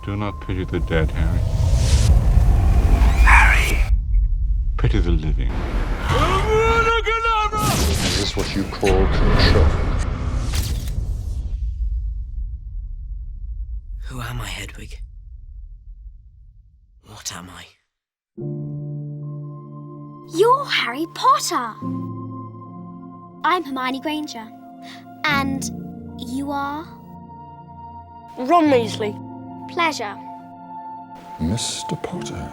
Do not pity the dead, Harry. Harry. Pity the living. Is this what you call control? Who am I, Hedwig? What am I? You're Harry Potter. I'm Hermione Granger. And you are? Ron Weasley. Pleasure. Mr. Potter,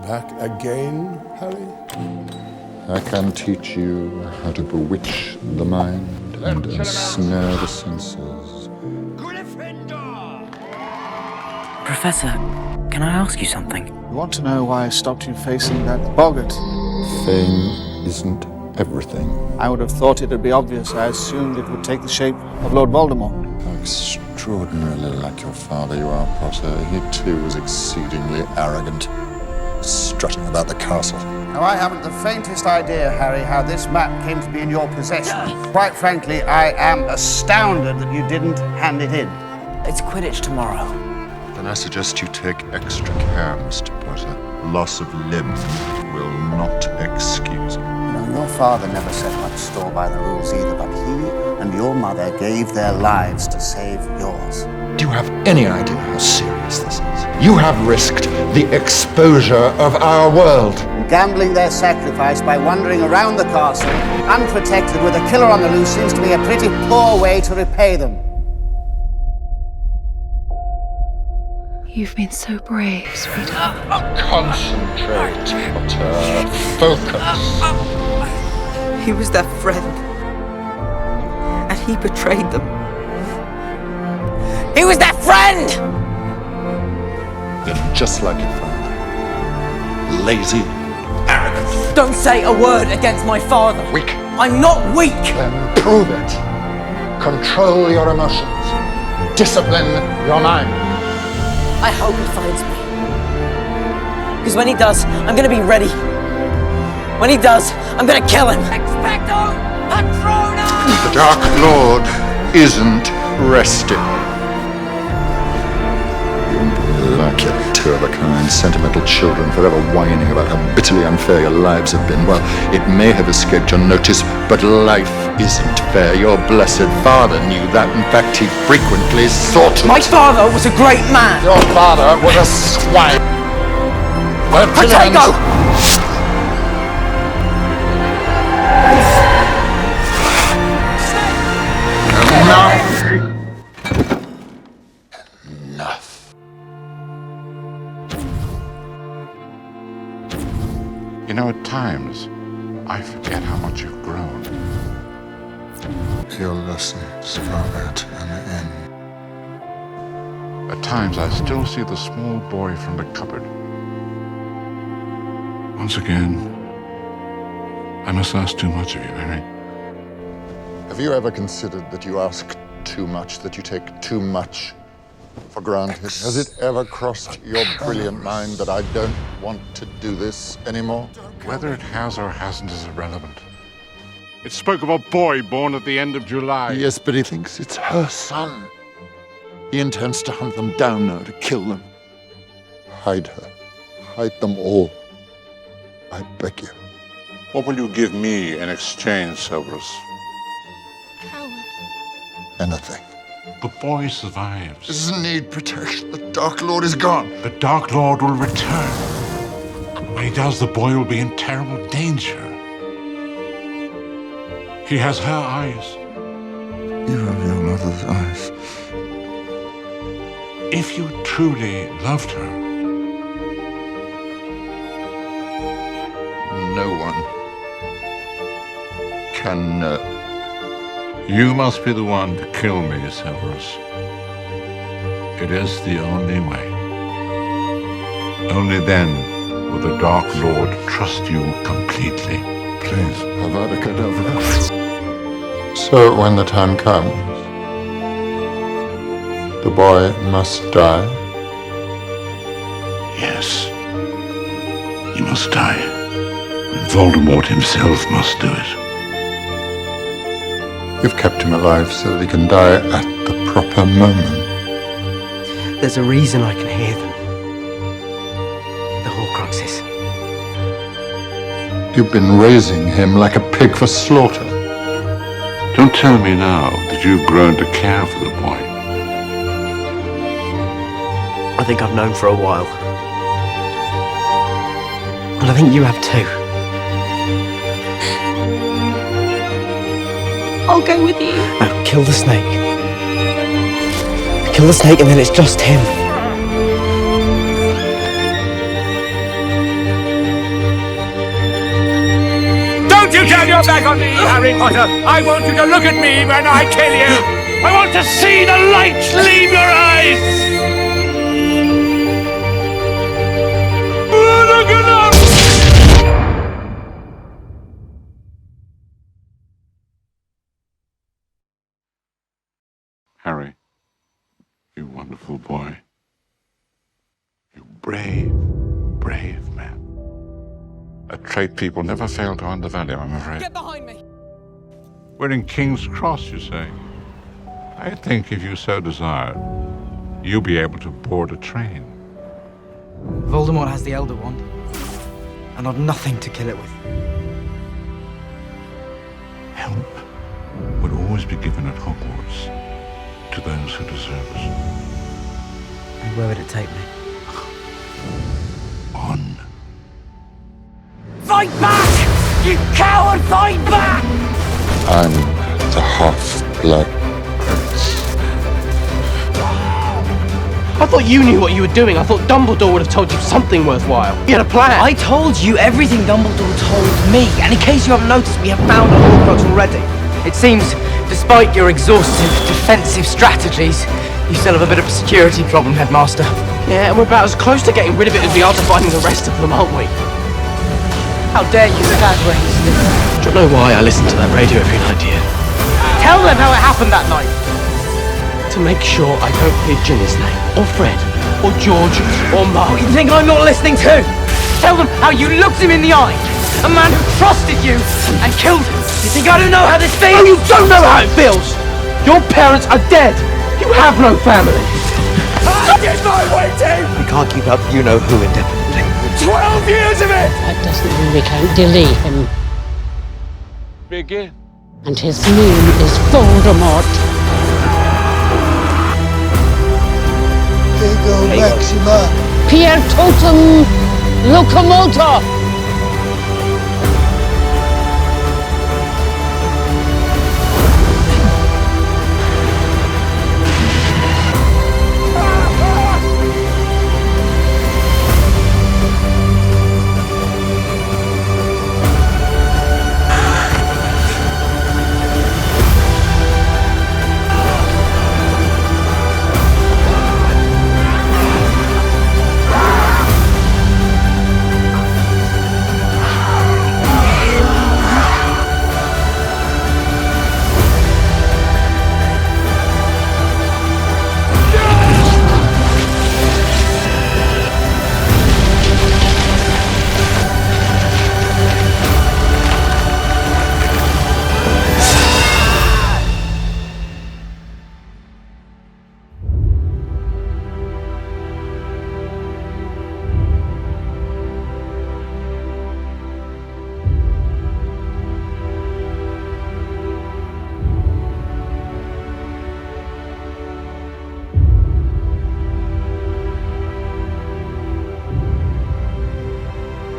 Back again, Harry? I can teach you how to bewitch the mind and ensnare the senses. Professor, can I ask you something? You want to know why I stopped you facing that boggart? Fame isn't everything. I would have thought it would be obvious. I assumed it would take the shape of Lord Voldemort. How extraordinarily like your father you are, Potter. He too was exceedingly arrogant, strutting about the castle. Now, I haven't the faintest idea, Harry, how this map came to be in your possession. Quite frankly, I am astounded that you didn't hand it in. It's Quidditch tomorrow. Then I suggest you take extra care, Mr. Potter. Loss of limb will not excuse it. Your father never set much store by the rules either, but he and your mother gave their lives to save yours. Do you have any idea how serious this is? You have risked the exposure of our world. Gambling their sacrifice by wandering around the castle, unprotected with a killer on the loose, seems to be a pretty poor way to repay them. You've been so brave, sweetheart. Concentrate, Potter. Focus. He was their friend. And he betrayed them. He was their friend! Then just like your father. Lazy, arrogant. Don't say a word against my father. Weak. I'm not weak! Then prove it. Control your emotions. Discipline your mind. I hope he finds me. Because when he does, I'm gonna be ready. When he does, I'm gonna kill him. Expecto Patronum! The Dark Lord isn't resting. Like your two-of-a-kind sentimental children forever whining about how bitterly unfair your lives have been. Well, it may have escaped your notice, but life isn't fair. Your blessed father knew that. In fact, he frequently sought it. My father was a great man. Your father was a swine. Protego! Enough. You know, at times, I forget how much you've grown. Your lessons are at an end. At times, I still see the small boy from the cupboard. Once again, I must ask too much of you, Harry. Have you ever considered that you ask too much, that you take too much for granted? Has it ever crossed your brilliant mind that I don't want to do this anymore? Whether it has or hasn't is irrelevant. It spoke of a boy born at the end of July. Yes, but he thinks it's her son. He intends to hunt them down now, to kill them. Hide her. Hide them all. I beg you. What will you give me in exchange, Severus? Coward. Anything. The boy survives. Doesn't need protection. The Dark Lord is gone. The Dark Lord will return. When he does, the boy will be in terrible danger. He has her eyes. You have your mother's eyes. If you truly loved her, No one can know. you must be the one to kill me, Severus. It is the only way. Only then will the Dark Lord trust you completely. Please, Avada Kedavra. So when the time comes, the boy must die. Yes, he must die. And Voldemort himself must do it. You've kept him alive so that he can die at the proper moment. There's a reason I can hear them. The Horcruxes. You've been raising him like a pig for slaughter. Don't tell me now that you've grown to care for the boy. I think I've known for a while. And I think you have too. I'll go with you. No, kill the snake. Kill the snake and then it's just him. Don't you turn your back on me, Harry Potter! I want you to look at me when I kill you! I want to see the light leave your eyes! Look at them! Harry, you wonderful boy. You brave, brave man. A trait people never fail to undervalue, I'm afraid. Get behind me! We're in King's Cross, you say? I think if you so desired, you'll be able to board a train. Voldemort has the Elder Wand. And I've nothing to kill it with. Help would always be given at Hogwarts to those who deserve it. And where would it take me? On. Fight back! You coward, fight back! I'm the half-blood prince. I thought you knew what you were doing. I thought Dumbledore would have told you something worthwhile. You had a plan. I told you everything Dumbledore told me, and in case you haven't noticed, we have found a Horcrux already. It seems, despite your exhaustive defensive strategies, you still have a bit of a security problem, Headmaster. Yeah, and we're about as close to getting rid of it as we are to finding the rest of them, aren't we? How dare you stand where he stood? Don't know why I listen to that radio every night, dear. Tell them how it happened that night. To make sure I don't hear Ginny's name, or Fred, or George, or Mark. What you think I'm not listening to? Tell them how you looked him in the eye. A man who trusted you and killed him. You think I don't know how this feels? Oh, you don't know how it feels! Your parents are dead! You have no family! I did my waiting! We can't keep up you-know-who indefinitely. 12 years of it! That doesn't mean we can't delay him. Begin. And his name is Voldemort. Ego Maxima. Pier Totem Locomotor.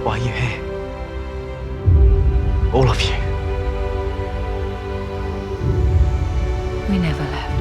Why are you here? All of you. We never left.